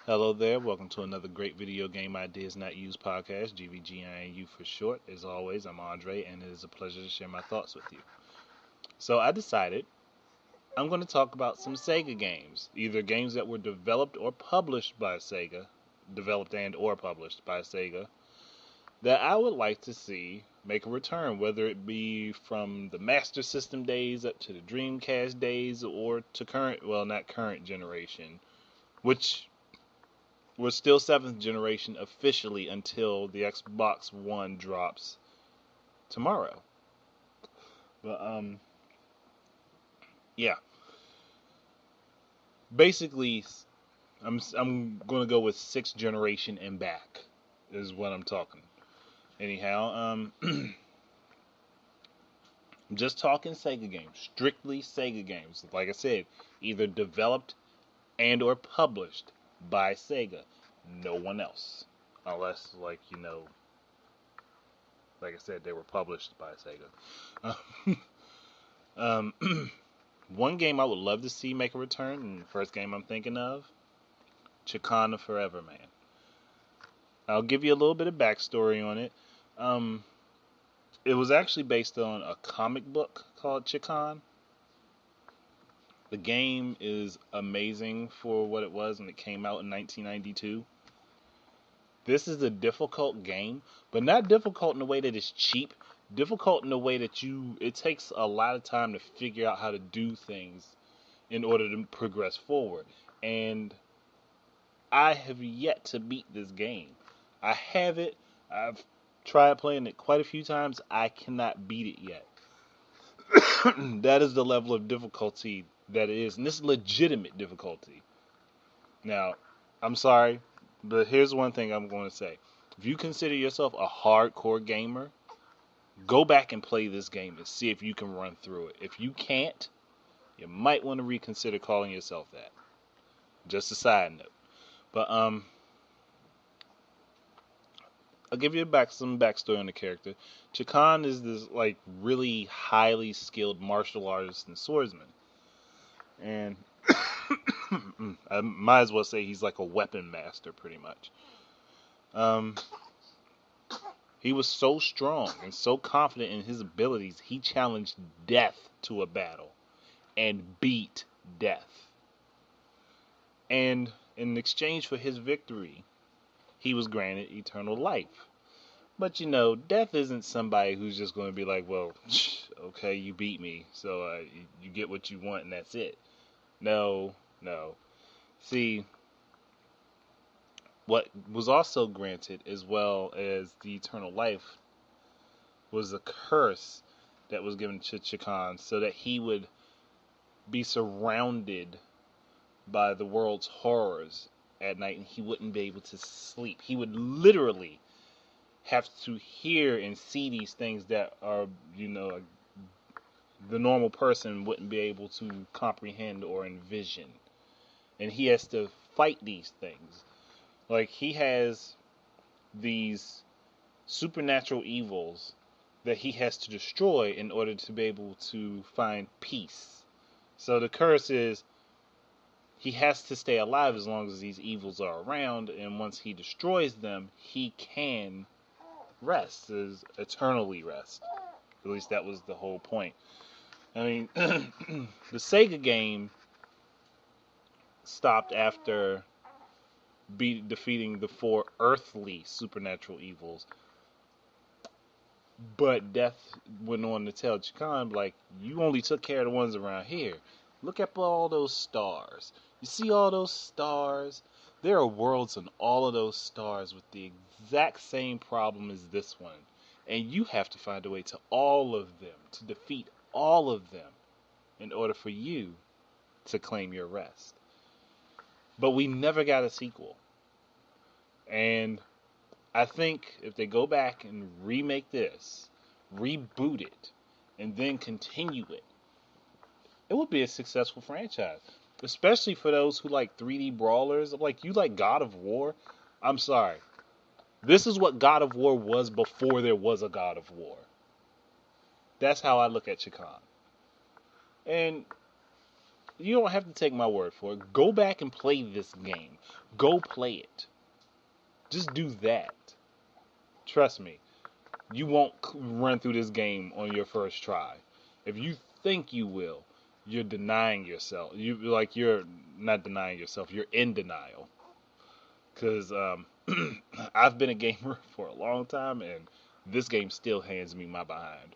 Hello there, welcome to another great video game ideas not used podcast, GVGINU for short. As always, I'm Andre, and it is a pleasure to share my thoughts with you. So I decided I'm going to talk about some Sega games, either games that were developed or published by Sega, developed and or published by Sega, that I would like to see make a return, whether it be from the Master System days up to the Dreamcast days or to current, well, not current generation, which we're still seventh generation officially until the Xbox One drops tomorrow. But yeah. Basically, I'm gonna go with sixth generation and back is what I'm talking. Anyhow, I'm just talking Sega games, strictly Sega games. Like I said, either developed and or published by Sega, no one else, unless like I said, they were published by Sega. One game I would love to see make a return, and the first game I'm thinking of, Chicana Forever, man. I'll give you a little bit of backstory on it. Um, it was actually based on a comic book called Chican. The game is amazing for what it was when it came out in 1992. This is a difficult game, but not difficult in a way that it's cheap. Difficult in a way that it takes a lot of time to figure out how to do things in order to progress forward. And I have yet to beat this game. I have it. I've tried playing it quite a few times. I cannot beat it yet. That is the level of difficulty that it is, and this is legitimate difficulty. Now, I'm sorry, but here's one thing I'm going to say. If you consider yourself a hardcore gamer, go back and play this game and see if you can run through it. If you can't, you might want to reconsider calling yourself that. Just a side note. But I'll give you some backstory on the character. Chikan is this like really highly skilled martial artist and swordsman, and I might as well say he's like a weapon master, pretty much. Um, he was so strong and so confident in his abilities, he challenged death to a battle and beat death. And in exchange for his victory, he was granted eternal life. But death isn't somebody who's just going to be like, well, okay, you beat me, so you get what you want and that's it. No, no. See, what was also granted, as well as the eternal life, was a curse that was given to Chikan so that he would be surrounded by the world's horrors at night and he wouldn't be able to sleep. He would literally have to hear and see these things that are, the normal person wouldn't be able to comprehend or envision. And he has to fight these things. Like, he has these supernatural evils that he has to destroy in order to be able to find peace. So the curse is he has to stay alive as long as these evils are around, and once he destroys them, he can rest, is eternally rest. At least that was the whole point. I mean, the Sega game stopped after defeating the four earthly supernatural evils, but Death went on to tell Chikan, like, you only took care of the ones around here. Look at all those stars. You see all those stars? There are worlds on all of those stars with the exact same problem as this one. And you have to find a way to all of them, to defeat all of them, in order for you to claim your rest. But we never got a sequel. And I think if they go back and remake this, reboot it, and then continue it, it would be a successful franchise. Especially for those who like 3D brawlers. Like, you like God of War? I'm sorry. This is what God of War was before there was a God of War. That's how I look at Chikan. And you don't have to take my word for it. Go back and play this game. Go play it. Just do that. Trust me. You won't run through this game on your first try. If you think you will, you're denying yourself. You're not denying yourself. You're in denial. Because I've been a gamer for a long time, and this game still hands me my behind.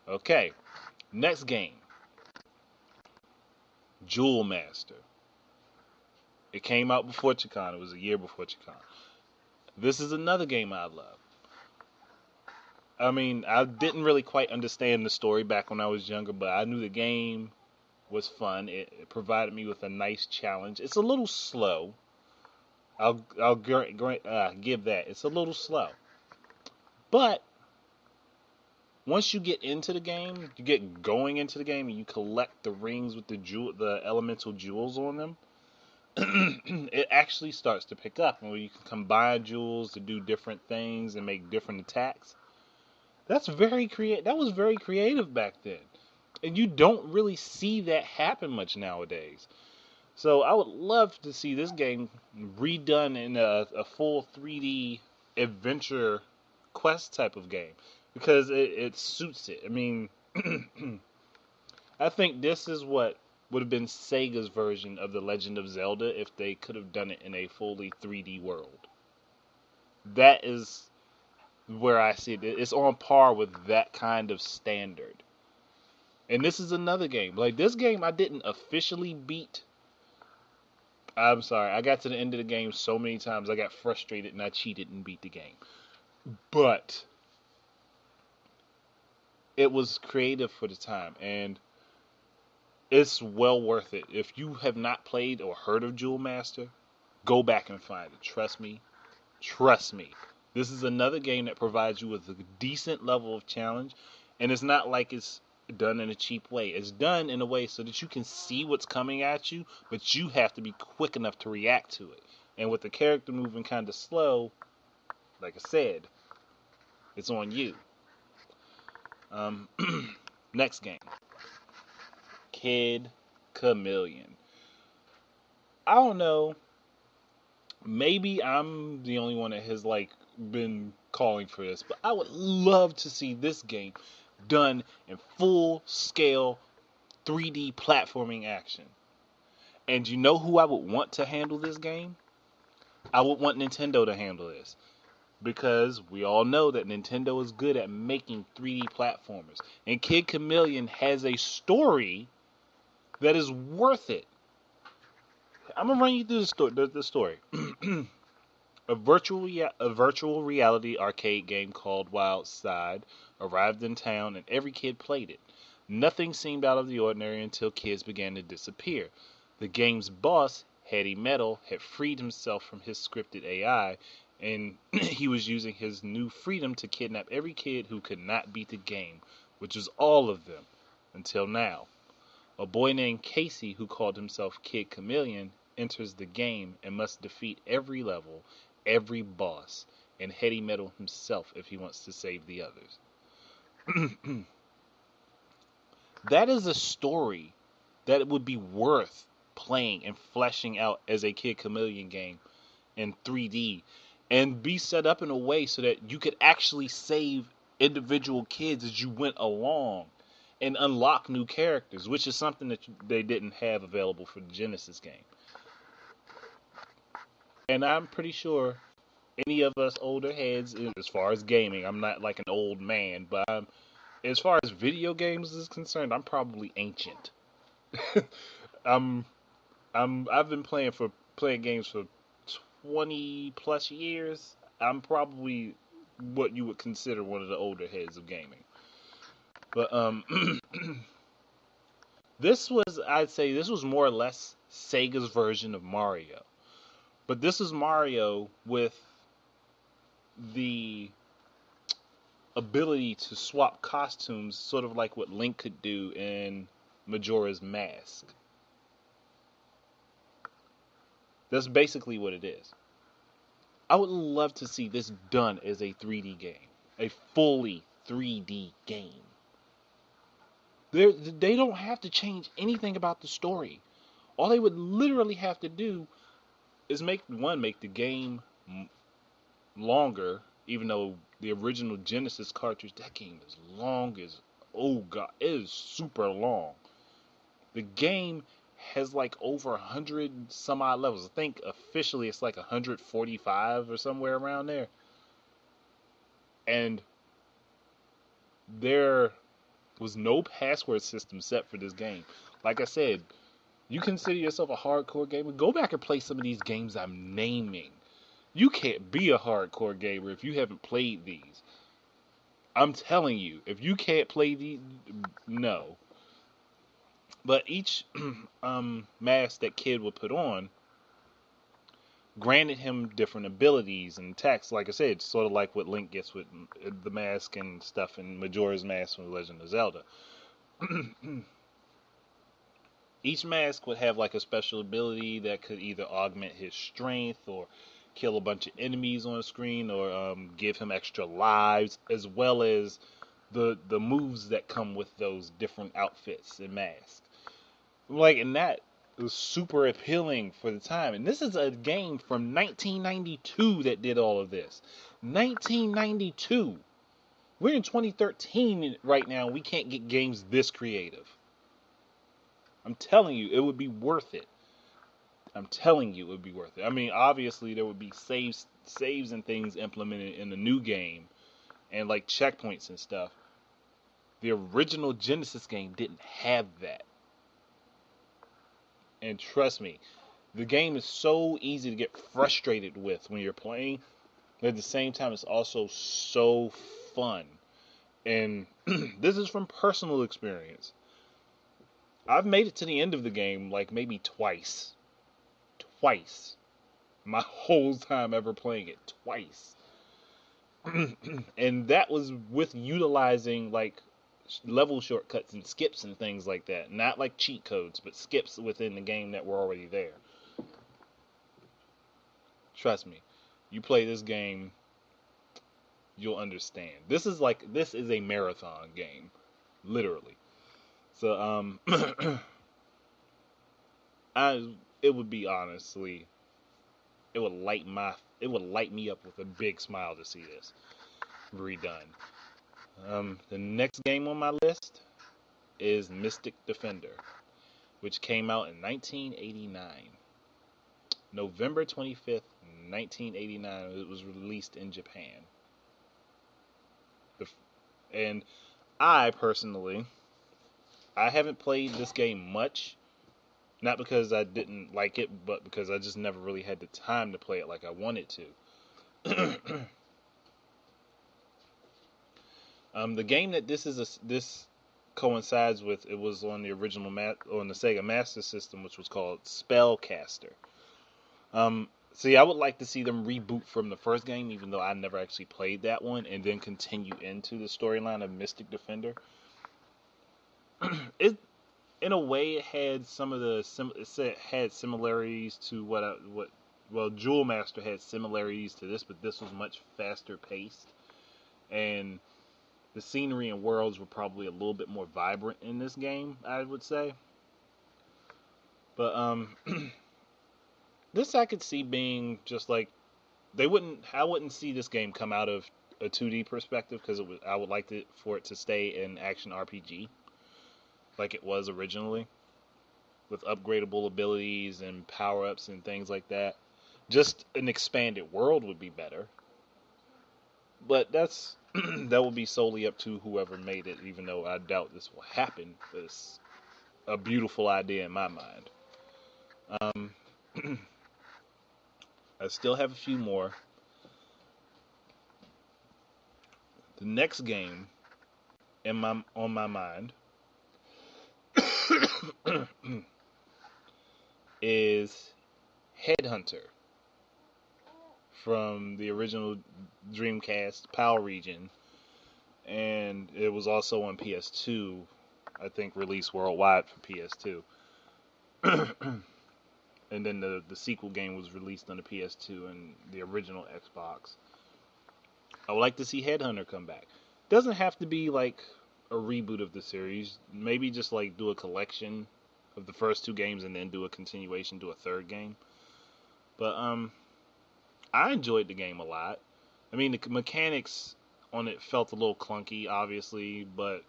Okay, next game, Jewel Master. It came out before Chicana. It was a year before Chicana. This is another game I love. I mean, I didn't really quite understand the story back when I was younger, but I knew the game was fun. It provided me with a nice challenge. It's a little slow. I'll give that. It's a little slow. But once you get into the game, you get going into the game, and you collect the rings with the elemental jewels on them, it actually starts to pick up. Where you can combine jewels to do different things and make different attacks. That was very creative back then. And you don't really see that happen much nowadays. So I would love to see this game redone in a full 3D adventure quest type of game. Because it suits it. I mean, I think this is what would have been Sega's version of The Legend of Zelda if they could have done it in a fully 3D world. That is where I see it. It's on par with that kind of standard. And this is another game. Like, this game I didn't officially beat. I'm sorry. I got to the end of the game so many times I got frustrated and I cheated and beat the game. But it was creative for the time. And it's well worth it. If you have not played or heard of Jewel Master, go back and find it. Trust me. Trust me. This is another game that provides you with a decent level of challenge, and it's not like it's done in a cheap way. It's done in a way so that you can see what's coming at you, but you have to be quick enough to react to it. And with the character moving kind of slow, like I said, it's on you. Next game, Kid Chameleon. I don't know. Maybe I'm the only one that has been calling for this, but I would love to see this game done in full scale 3D platforming action. And you know who I would want to handle this game? I would want Nintendo to handle this. Because we all know that Nintendo is good at making 3D platformers. And Kid Chameleon has a story that is worth it. I'm going to run you through the story. A virtual reality arcade game called Wild Side arrived in town and every kid played it. Nothing seemed out of the ordinary until kids began to disappear. The game's boss, Heady Metal, had freed himself from his scripted AI, and he was using his new freedom to kidnap every kid who could not beat the game, which was all of them, until now. A boy named Casey, who called himself Kid Chameleon, enters the game and must defeat every level, every boss, and Heady Metal himself if he wants to save the others. That is a story that would be worth playing and fleshing out as a Kid Chameleon game in 3D and be set up in a way so that you could actually save individual kids as you went along and unlock new characters, which is something that they didn't have available for the Genesis game. And I'm pretty sure any of us older heads, as far as gaming, I'm not like an old man, but as far as video games is concerned, I'm probably ancient. I've been playing games for 20 plus years. I'm probably what you would consider one of the older heads of gaming. But I'd say this was more or less Sega's version of Mario. But this is Mario with the ability to swap costumes, sort of like what Link could do in Majora's Mask. That's basically what it is. I would love to see this done as a 3D game. A fully 3D game. They don't have to change anything about the story. All they would literally have to do is make the game longer, even though the original Genesis cartridge, that game is long as, oh god, it is super long. The game has like over 100 some odd levels. I think officially it's like 145 or somewhere around there. And there was no password system set for this game. Like I said, you consider yourself a hardcore gamer, go back and play some of these games I'm naming. You can't be a hardcore gamer if you haven't played these. I'm telling you, if you can't play these, no. But each mask that kid would put on granted him different abilities and attacks. Like I said, sort of like what Link gets with the mask and stuff in Majora's Mask from Legend of Zelda. Each mask would have like a special ability that could either augment his strength or kill a bunch of enemies on the screen or give him extra lives, as well as the moves that come with those different outfits and masks. Like, and that was super appealing for the time. And this is a game from 1992 that did all of this. 1992. We're in 2013 right now. We can't get games this creative. I'm telling you, it would be worth it. I'm telling you, it would be worth it. I mean, obviously, there would be saves and things implemented in the new game, and like checkpoints and stuff. The original Genesis game didn't have that. And trust me, the game is so easy to get frustrated with when you're playing, but at the same time, it's also so fun. And this is from personal experience. I've made it to the end of the game like maybe twice. Twice. My whole time ever playing it. Twice. And that was with utilizing like level shortcuts and skips and things like that. Not like cheat codes, but skips within the game that were already there. Trust me. You play this game, you'll understand. This is a marathon game. Literally. So, it would be honestly, it would light me up with a big smile to see this redone. The next game on my list is Mystic Defender, which came out in 1989. November 25th, 1989, it was released in Japan. And I personally, I haven't played this game much, not because I didn't like it, but because I just never really had the time to play it like I wanted to. The game that this coincides with, it was on the original on the Sega Master System, which was called Spellcaster. See, I would like to see them reboot from the first game, even though I never actually played that one, and then continue into the storyline of Mystic Defender. In a way, it had some of the had similarities to well, Jewel Master had similarities to this, but this was much faster paced, and the scenery and worlds were probably a little bit more vibrant in this game, I would say. But this I could see being just like I wouldn't see this game come out of a 2D perspective, because I would like for it to stay an action RPG like it was originally, with upgradable abilities and power-ups and things like that. Just an expanded world would be better. But that will be solely up to whoever made it, even though I doubt this will happen. It's a beautiful idea in my mind. I still have a few more. The next game on my mind is Headhunter from the original Dreamcast PAL region, and it was also on PS2, I think released worldwide for PS2. And then the sequel game was released on the PS2 and the original Xbox. I would like to see Headhunter come back. Doesn't have to be like a reboot of the series. Maybe just like do a collection of the first two games and then do a continuation, do a third game. But I enjoyed the game a lot. I mean, the mechanics on it felt a little clunky, obviously, but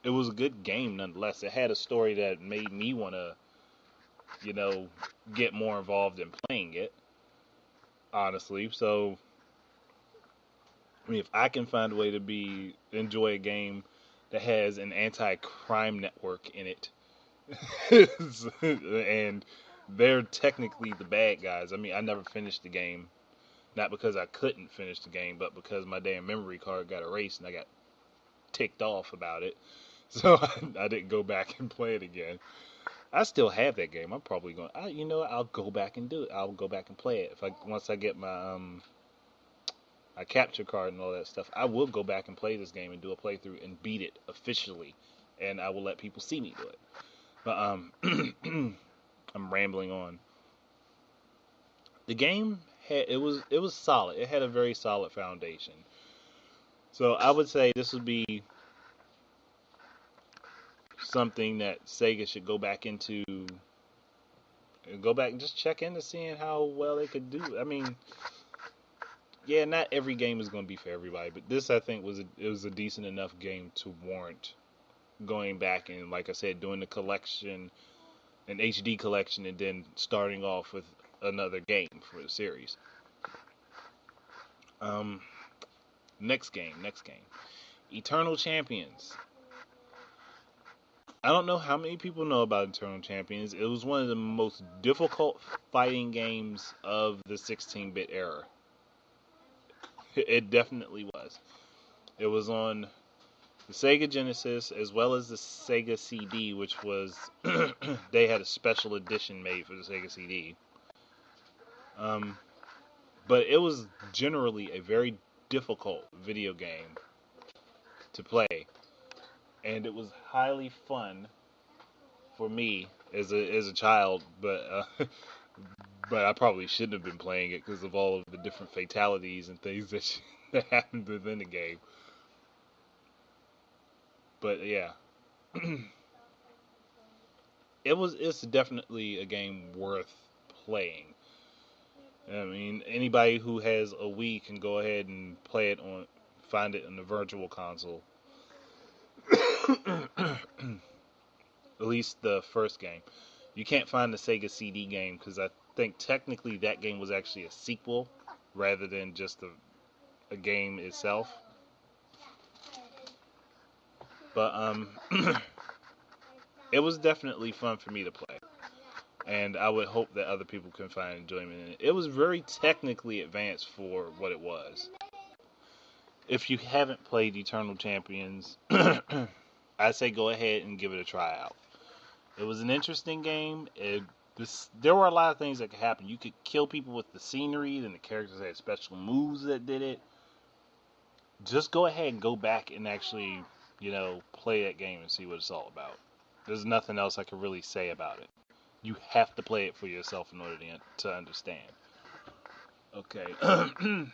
it was a good game nonetheless. It had a story that made me want to, you know, get more involved in playing it, honestly. So, I mean, if I can find a way to enjoy a game that has an anti-crime network in it, and they're technically the bad guys. I mean, I never finished the game, not because I couldn't finish the game, but because my damn memory card got erased and I got ticked off about it. So I didn't go back and play it again. I still have that game. I'm probably going. You know, I'll go back and do it. I'll go back and play it once I get my capture card and all that stuff. I will go back and play this game and do a playthrough and beat it officially, and I will let people see me do it. But I'm rambling on. The game it was solid. It had a very solid foundation. So I would say this would be something that Sega should go back and just check into seeing how well they could do. I mean, yeah, not every game is going to be for everybody, but this I think was a decent enough game to warrant going back and, like I said, doing the collection, an HD collection, and then starting off with another game for the series. Next game, Eternal Champions. I don't know how many people know about Eternal Champions. It was one of the most difficult fighting games of the 16-bit era. It definitely was. It was on the Sega Genesis as well as the Sega CD, which was they had a special edition made for the Sega CD. But it was generally a very difficult video game to play, and it was highly fun for me as a child. But but I probably shouldn't have been playing it because of all of the different fatalities and things that happened within the game. But yeah, it's definitely a game worth playing. I mean, anybody who has a Wii can go ahead and find it on the Virtual Console. At least the first game. You can't find the Sega CD game because I think technically that game was actually a sequel rather than just a game itself. But it was definitely fun for me to play. And I would hope that other people can find enjoyment in it. It was very technically advanced for what it was. If you haven't played Eternal Champions, I say go ahead and give it a try out. It was an interesting game. There were a lot of things that could happen. You could kill people with the scenery, and the characters had special moves that did it. Just go ahead and go back and actually, play that game and see what it's all about. There's nothing else I can really say about it. You have to play it for yourself in order to understand. Okay. I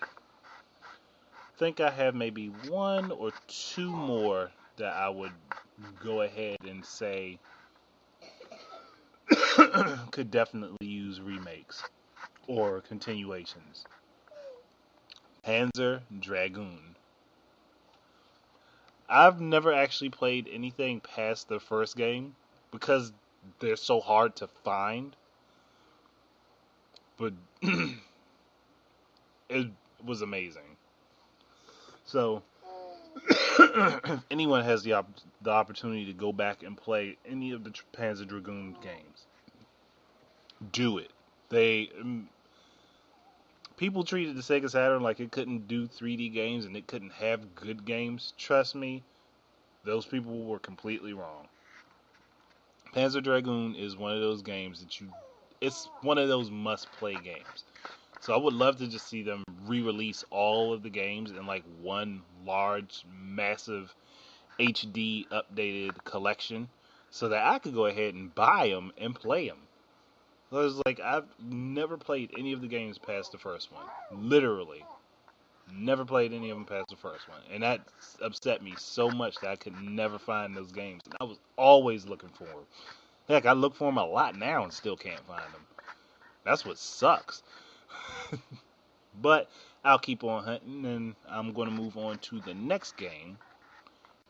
think I have maybe one or two more that I would go ahead and say could definitely use remakes or continuations. Panzer Dragoon. I've never actually played anything past the first game because they're so hard to find. But it was amazing. So, if anyone has the opportunity to go back and play any of the Panzer Dragoon games, do it. People treated the Sega Saturn like it couldn't do 3D games and it couldn't have good games. Trust me, those people were completely wrong. Panzer Dragoon is one of those games it's one of those must-play games. So I would love to just see them re-release all of the games in like one large, massive HD updated collection so that I could go ahead and buy them and play them. So it's like I've never played any of the games past the first one. Literally. Never played any of them past the first one, and that upset me so much that I could never find those games. And I was always looking for them. Heck, I look for them a lot now and still can't find them. That's what sucks. But I'll keep on hunting, and I'm going to move on to the next game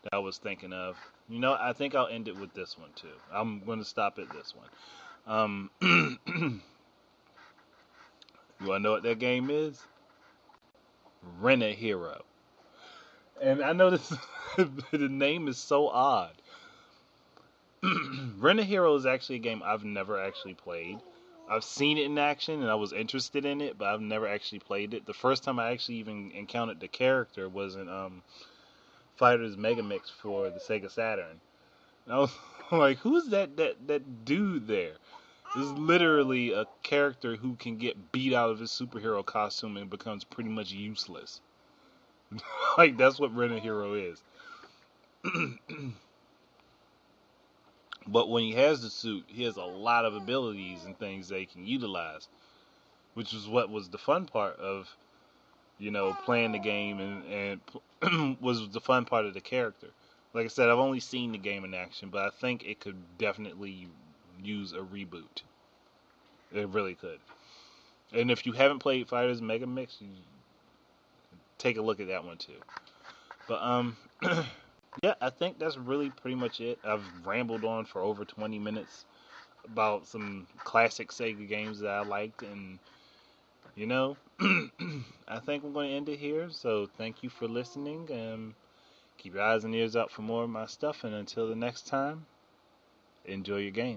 that I was thinking of. You know, I think I'll end it with this one too. I'm going to stop at this one. You want to know what that game is? Rent a Hero. And I know this, the name is so odd. Rent a Hero is actually a game I've never actually played. I've seen it in action and I was interested in it, but I've never actually played it. The first time I actually even encountered the character was in Fighters Mega Mix for the Sega Saturn. And I was like, who's that dude there? This is literally a character who can get beat out of his superhero costume and becomes pretty much useless. Like, that's what Rent a Hero is. But when he has the suit, he has a lot of abilities and things that he can utilize, which is what was the fun part of, playing the game and was the fun part of the character. Like I said, I've only seen the game in action, but I think it could definitely use a reboot. It really could. And if you haven't played Fighters Mega Mix, you take a look at that one too. But yeah, I think that's really pretty much it. I've rambled on for over 20 minutes about some classic Sega games that I liked, and I think I'm going to end it here. So thank you for listening. Keep your eyes and ears out for more of my stuff, and until the next time, enjoy your game.